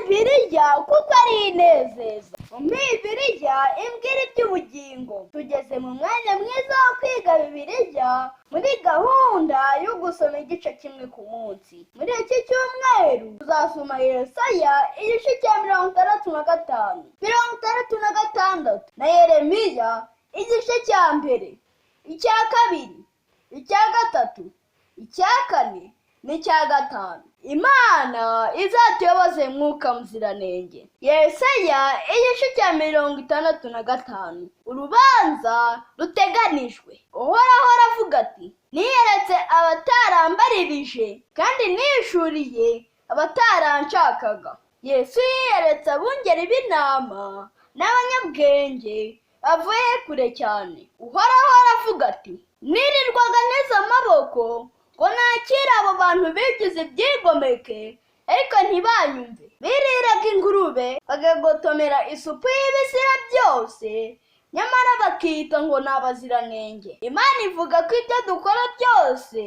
Bibiliya kuko ari inezeza. Bibiliya imbwira iby'ubugingo. Tugeze mu mwanya mwiza wo kwiga Bibiliya muri gahunda yo gusoma igice kimwe ku munsi. Muri iki cyumweru tuzasoma Yesaya igice cya 65, 66 na Yeremiya igice cya mbere, icya kabiri, icya gatatu, icya kane n'icya gatanu. Imana izatuyoboze mwuka muziranenge. Yesaya igice cya 65. Urubanza ruteganijwe. Uhoraho aravuga ati, niyeretse abatarambaririje kandi nishuriye abataranshakaga. Yesu yiyeretse abungeri b'intama n'abanyabwenge bavuye kure cyane. Uhoraho aravuga ati, nirirwaga neza amaboko ngo nakira abo bantu bigize ibyigomeke, ariko ntibanyumve. Biriraga ingurube bagagotomera isupu y'ibisira byose, nyamara bakita ngo ni abaziranenge. Imana ivuga ko ibyo dukora byose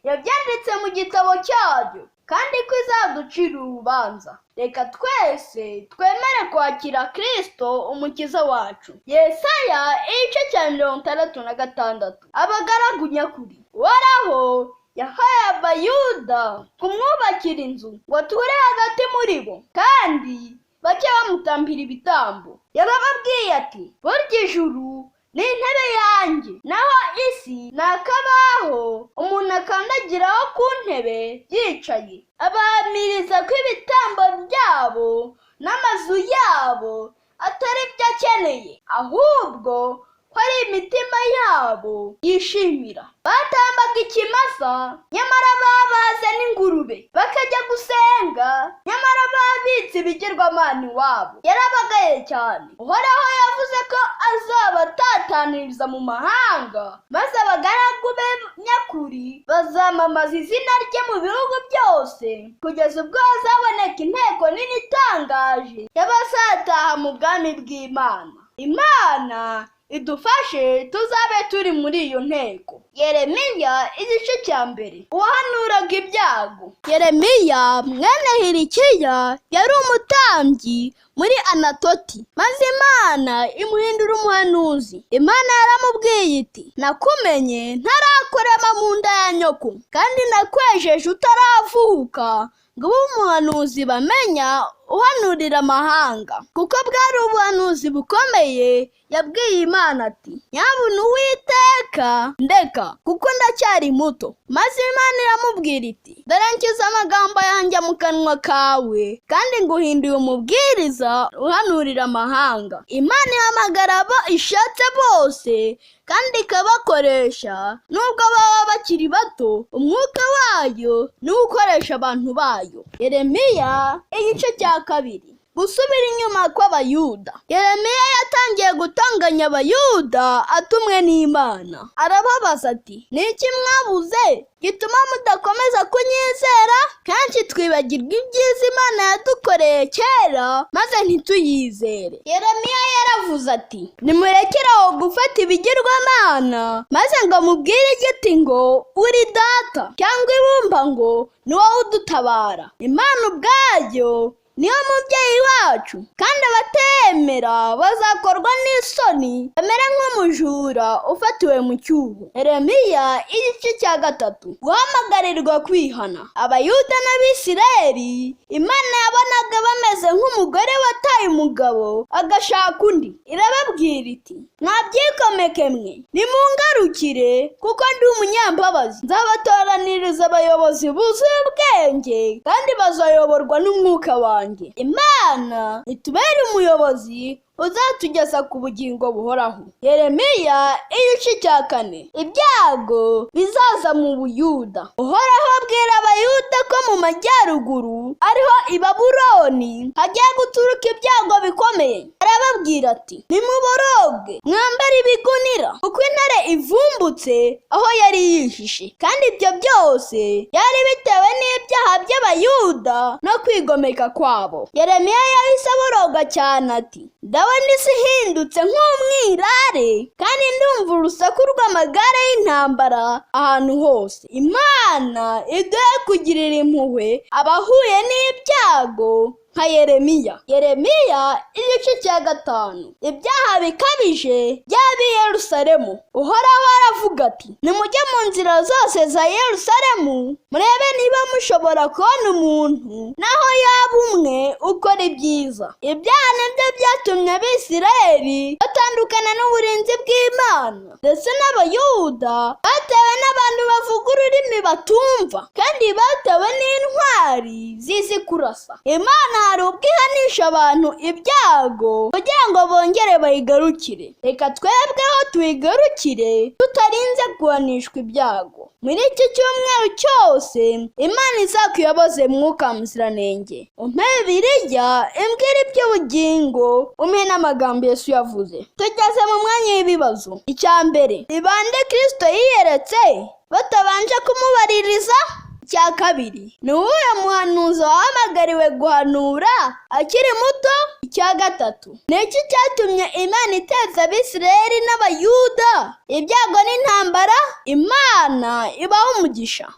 yabyanditse mu gitabo cyayo kandi ko izaducira urubanza. Reka twese twemere kwakira Kristo umukiza wacu. Yesaya igice cya 66. Abagaragu nyakuri. Uhoraho yahaye Abayuda kumwubakira inzu ngo ature hagati muri bo, kandi bajye bamutambira ibitambo. Yarababwiye ati, burya ijuru ni intebe yanjye, naho isi ni akabaho umuntu akandagiraho ku ntebe yicaye. Abahamiriza ko ibitambo byabo n'amazu yabo atari byo akeneye, ahubwo ko ari imitima yabo yishimira. Batambaga ikimasa, nyamara babaze n'ingurube. Bakajya gusenga, nyamara babitse ibigirwamana iwabo. Yarabagaye cyane. Uhoraho yavuze ko azabatataniriza mu mahanga, maze abagaragu be nyakuri bazamamaza izina rye mu bihugu byose, kugeza ubwo hazaboneka inteko nini itangaje y'abazataha mu bwami bw'Imana. Imana idufashe tuzabe turi muri iyo nteko. Yeremiya igice cya mbere. Uwahanuraga ibyago. Yeremiya mwene Hilikiya yari umutambyi muri Anatoti, maze Imana imuhindura umuhanuzi. Imana yaramubwiye iti, nakumenye ntarakurema mu nda ya nyoko, kandi nakwejeje utaravuka ngo ube umuhanuzi bamenya uhanurira amahanga. Kuko bwari ubuhanuzi bukomeye, yabwiye Imana ati, nyabuna Uwiteka ndeka, kuko ndacyari muto. Maze Imana iramubwira iti, dore nshyize amagambo yanjye mu kanwa kawe, kandi nguhinduye umubwiriza uhanurira amahanga. Imana ihamagara abo ishatse bose kandi ikabakoresha, nubwo baba bakiri bato. Umwuka wayo niwo ukoresha abantu bayo. Yeremiya igice cya kabiri. Gusubira inyuma kw'Abayuda. Yeremiya yatangiye gutonganya Abayuda atumwe n'Imana. Arababaza ati, niki mwabuze gituma mudakomeza kunyizera? Kenshi twibagirwa ibyiza Imana yadukoreye kera maze ntituyizere. Yeremiya yaravuze ati, nimurekere aho gufata ibigirwamana maze ngo mubwire igiti ngo uri data, cyangwa ibumba ngo ni wowe udutabara. Imana ubwayo niyo mubyeyi wacu, kandi abatemera bazakorwa n'isoni, bamere nk'umujura ufatiwe mu cyuho. Yeremiya igice cya gatatu. Guhamagarirwa kwihana. Abayuda n'Abisirayeli, Imana yabonaga bameze nk'umugore wataye umugabo agashaka undi. Irababwira iti, mwabyikomeke mwe, nimungarukire kuko ndi umunyambabazi. Nzabatoraniriza abayobozi buzuye ubwenge, kandi bazayoborwa n'umwuka wanjye. Imana itubere umuyobozi uzatugeza ku bugingo buhoraho. Yeremiya igice cya kane. Ibyago bizaza mu Buyuda. Uhoraho abwira Abayuda ko mu majyaruguru ariho i Babuloni hagiye guturuka ibyago bikomeye. Arababwira ati, nimuboroge mwambare ibigunira, kuko intare ivumbutse aho yari yihishe. Kandi ibyo byose yari bitewe n'ibyaha by'Abayuda no kwigomeka kwabo. Yeremiya yahise aboroga cyane ati, ndabona isi ihindutse nk'umwirare, kandi ndumva urusaku rw'amagare y'intambara ahantu hose. Imana iduhe kugirira impuhwe abahuye n'ibyago nka Yeremiya igice cya 5. Ibyaha bikabije by'ab'i Yerusalemu. Uhoraho aravuga ati, nimujye mu nzira zose za Yerusalemu murebe niba mushobora kubona umuntu naho yaba umwe ukora ibyiza. Ibyaha nibyo byatumye Abisirayeli batandukana n'uburinzi bw'Imana, ndetse n'Abayuda batewe n'abantu bavuga ururimi batumva kandi batewe n'intwari zizi kurasa. Imana hari ubwo ihanisha abantu ibyago kugira ngo bongere bayigarukire. Reka twebweho tuyigarukire tutarinze guhanishwa ibyago. Muri iki cyumweru cyose Imana izakuyoboze Mwuka Muziranenge. Umpe Bibiliya imbwira iby'ubugingo, umpe n'amagambo Yesu yavuze. Tugeze mu mwanya w'ibibazo. Icya mbere, ni bande Kristo yiyeretse batabanje kumubaririza? Icya kabiri, ni uwuhe muhanuzi wahamagariwe guhanura akiri muto? Icya gatatu, ni iki cyatumye Imana iteza Abisirayeli n'Abayuda ibyago n'intambara? Imana ibahe umugisha.